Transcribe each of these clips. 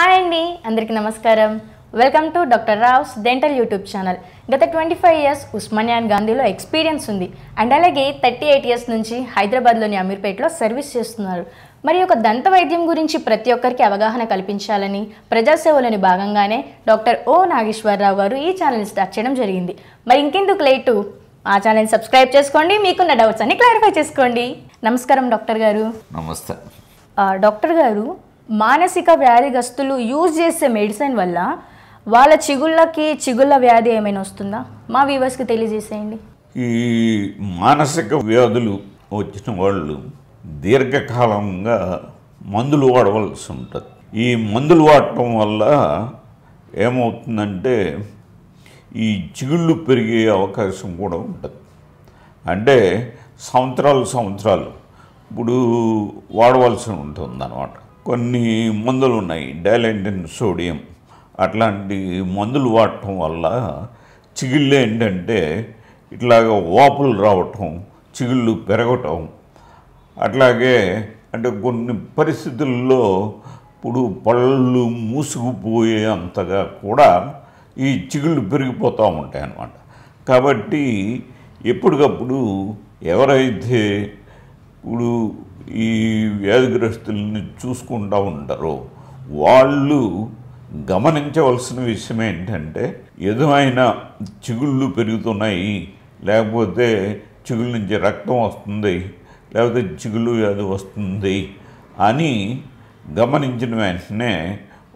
Hi అండి, అందరికీ నమస్కారం. Welcome to doctor Rao's dental YouTube channel. గత 25 ఇయర్స్ ఉస్మానియా అండ్ గాంధీలో ఎక్స్పీరియన్స్ ఉంది అండ్ అలాగే 38 ఇయర్స్ నుంచి హైదరాబాద్లోని అమీర్పేటలో సర్వీస్ చేస్తున్నారు. మరి ఒక దంత వైద్యం గురించి ప్రతి ఒక్కరికి అవగాహన కల్పించాలని ప్రజాసేవలోని భాగంగానే డాక్టర్ ఓ నాగేశ్వరరావు గారు ఈ ఛానల్ని స్టార్ట్ చేయడం జరిగింది. మరి ఇంకెందుకు లేటు, ఆ ఛానల్ని సబ్స్క్రైబ్ చేసుకోండి, మీకున్న డౌట్స్ అన్ని క్లారిఫై చేసుకోండి. నమస్కారం డాక్టర్ గారు. నమస్తే. డాక్టర్ గారు, మానసిక వ్యాధిగ్రస్తులు యూజ్ చేసే మెడిసిన్ వల్ల వాళ్ళ చిగుళ్ళ వ్యాధి ఏమైనా వస్తుందా? మా వ్యూవర్స్కి తెలియజేసేయండి. ఈ మానసిక వ్యాధులు వచ్చిన వాళ్ళు దీర్ఘకాలంగా మందులు వాడవలసి ఉంటుంది. ఈ మందులు వాడటం వల్ల ఏమవుతుందంటే ఈ చిగుళ్ళు పెరిగే అవకాశం కూడా ఉంటుంది. అంటే సంవత్సరాలు ఇప్పుడు వాడవలసి ఉంటుంది అన్నమాట. కొన్ని మందులు ఉన్నాయి, డైలెంటిన్ సోడియం, అట్లాంటి మందులు వాడటం వల్ల చిగుళ్ళు ఏంటంటే ఇట్లాగ వాపులు రావటం, చిగుళ్ళు పెరగటం, అట్లాగే అంటే కొన్ని పరిస్థితుల్లో ఇప్పుడు పళ్ళు మూసుకుపోయే అంతగా కూడా ఈ చిగుళ్ళు పెరిగిపోతూ ఉంటాయి అన్నమాట. కాబట్టి ఎప్పటికప్పుడు ఎవరైతే ఇప్పుడు ఈ వ్యాధిగ్రస్తుల్ని చూసుకుంటూ ఉంటారో వాళ్ళు గమనించవలసిన విషయం ఏంటంటే ఏదైనా చిగుళ్ళు పెరుగుతున్నాయి, లేకపోతే చిగుళ్ళ నుంచి రక్తం వస్తుంది, లేకపోతే చిగుళ్ళు వ్యాధి వస్తుంది అని గమనించిన వెంటనే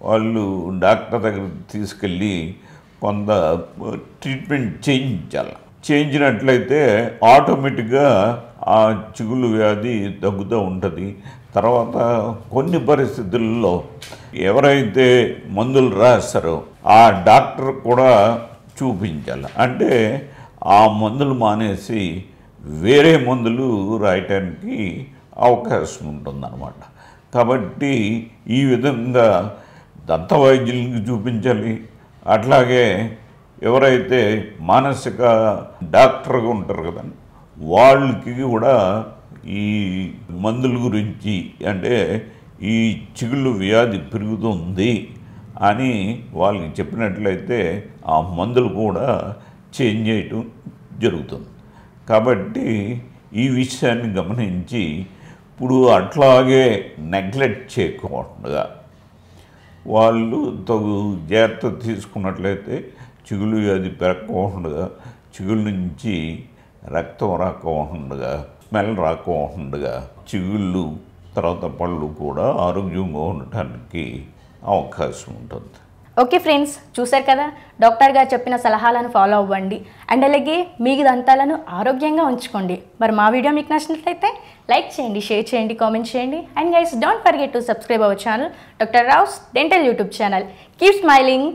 వాళ్ళు డాక్టర్ దగ్గర తీసుకెళ్ళి కొంత ట్రీట్మెంట్ చేయించినట్లయితే ఆటోమేటిక్గా ఆ చిగుళ్ళు వ్యాధి తగ్గుతూ ఉంటుంది. తర్వాత కొన్ని పరిస్థితుల్లో ఎవరైతే మందులు రాస్తారో ఆ డాక్టర్ కూడా చూపించాలి. అంటే ఆ మందులు మానేసి వేరే మందులు రాయటానికి అవకాశం ఉంటుందన్నమాట. కాబట్టి ఈ విధంగా దంత వైద్యులకి చూపించాలి. అట్లాగే ఎవరైతే మానసిక డాక్టర్గా ఉంటారు కదండి, వాళ్ళకి కూడా ఈ మందుల గురించి, అంటే ఈ చిగుళ్ళు వ్యాధి పెరుగుతుంది అని వాళ్ళకి చెప్పినట్లయితే ఆ మందులు కూడా చేంజ్ చేయటం జరుగుతుంది. కాబట్టి ఈ విషయాన్ని గమనించి ఇప్పుడు అట్లాగే నెగ్లెక్ట్ చేయకుండా వాళ్ళు తగు జాగ్రత్త తీసుకున్నట్లయితే చిగుళ్ళు వ్యాధి పెరగకుండా, చిగుళ్ళ నుంచి రక్తం రాకుండా, స్మెల్ రాకుండా, చిగుళ్ళు తర్వాత పళ్ళు కూడా ఆరోగ్యంగా ఉండటానికి అవకాశం ఉంటుంది. ఓకే ఫ్రెండ్స్, చూశారు కదా, డాక్టర్ గారు చెప్పిన సలహాలను ఫాలో అవ్వండి అండ్ అలాగే మీ దంతాలను ఆరోగ్యంగా ఉంచుకోండి. మరి మా వీడియో మీకు నచ్చినట్లయితే లైక్ చేయండి, షేర్ చేయండి, కామెంట్ చేయండి and guys don't forget to subscribe our channel doctor Rao's dental YouTube channel. Keep smiling.